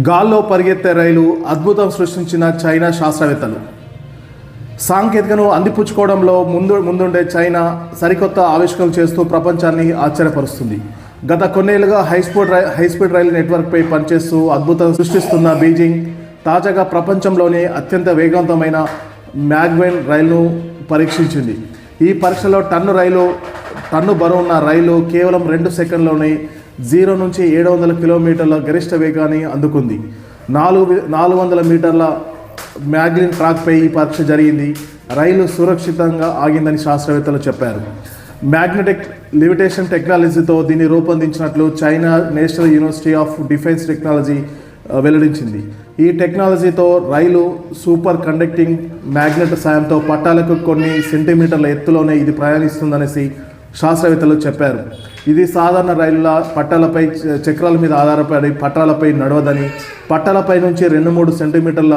గాల్లో పరిగెత్తే రైలు అద్భుతం సృష్టించిన చైనా శాస్త్రవేత్తలు. సాంకేతికను అందిపుచ్చుకోవడంలో ముందుండే చైనా సరికొత్త ఆవిష్కరణలు చేస్తూ ప్రపంచాన్ని ఆశ్చర్యపరుస్తుంది. గత కొన్నేళ్లుగా హైస్పీడ్ రైలు నెట్వర్క్పై పనిచేస్తూ అద్భుతం సృష్టిస్తున్న బీజింగ్ తాజాగా ప్రపంచంలోనే అత్యంత వేగవంతమైన మ్యాగ్వెన్ రైలును పరీక్షించింది. ఈ పరీక్షలో టన్ను బరువున్న రైలు కేవలం 2 సెకండ్లోనే 0 నుంచి 700 కిలోమీటర్ల గరిష్ట వేగాన్ని అందుకుంది. 400 మీటర్ల మ్యాగ్లిన్ ట్రాక్పై ఈ పరీక్ష జరిగింది. రైలు సురక్షితంగా ఆగిందని శాస్త్రవేత్తలు చెప్పారు. మ్యాగ్నెటిక్ లివిటేషన్ టెక్నాలజీతో దీన్ని రూపొందించినట్లు China national university of defence technology వెల్లడించింది. ఈ టెక్నాలజీతో రైలు సూపర్ కండక్టింగ్ మ్యాగ్నెట్ సాయంతో పట్టాలకు కొన్ని సెంటీమీటర్ల ఎత్తులోనే ఇది ప్రయాణిస్తుందనేసి శాస్త్రవేత్తలు చెప్పారు. ఇది సాధారణ రైళ్ల పట్టాలపై చక్రాల మీద ఆధారపడి పట్టాలపై నడవదని, పట్టాలపై నుంచి 2-3 సెంటీమీటర్ల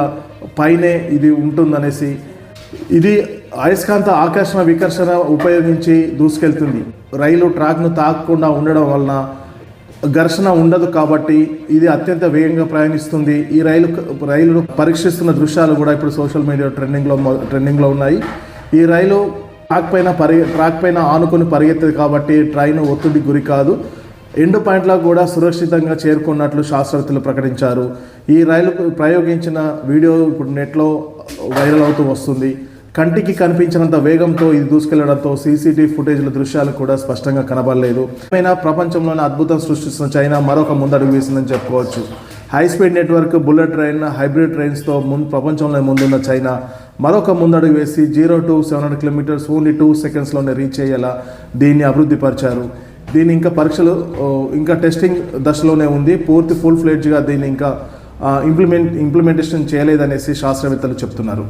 పైనే ఇది ఉంటుందనేసి, ఇది అయస్కాంత ఆకర్షణ వికర్షణ ఉపయోగించి దూసుకెళ్తుంది. రైలు ట్రాక్ను తాకకుండా ఉండడం వలన ఘర్షణ ఉండదు కాబట్టి ఇది అత్యంత వేగంగా ప్రయాణిస్తుంది. ఈ రైలును పరీక్షిస్తున్న దృశ్యాలు కూడా ఇప్పుడు సోషల్ మీడియా ట్రెండింగ్లో ఉన్నాయి. ఈ రైలు ట్రాక్ పైన ఆనుకొని పరిగెత్తదు కాబట్టి ట్రైన్ ఒత్తిడి గురి కాదు. ఎండ్ పాయింట్లకు కూడా సురక్షితంగా చేరుకున్నట్లు శాస్త్రవేత్తలు ప్రకటించారు. ఈ రైలు ప్రయోగించిన వీడియో ఇప్పుడు నెట్లో వైరల్ అవుతూ వస్తుంది. కంటికి కనిపించినంత వేగంతో ఇది దూసుకెళ్లడంతో సీసీటీవీ ఫుటేజ్ల దృశ్యాలు కూడా స్పష్టంగా కనబడలేదు. ప్రపంచంలోనే అద్భుతం సృష్టిస్తున్న చైనా మరొక ముందడుగు వేసిందని చెప్పుకోవచ్చు. High speed network, bullet train, hybrid ట్రైన్స్తో ప్రపంచంలో ముందున్న చైనా మరొక ముందడుగు వేసి 0 to 700 కిలోమీటర్స్ ఓన్లీ 2 సెకండ్స్లోనే రీచ్ అయ్యేలా దీన్ని అభివృద్ధి పరిచారు. దీన్ని ఇంకా పరీక్షలు ఇంకా టెస్టింగ్ దశలోనే ఉంది. ఫుల్ ఫ్లెడ్జ్గా దీన్ని ఇంకా ఇంప్లిమెంటేషన్ చేయలేదనేసి శాస్త్రవేత్తలు చెప్తున్నారు.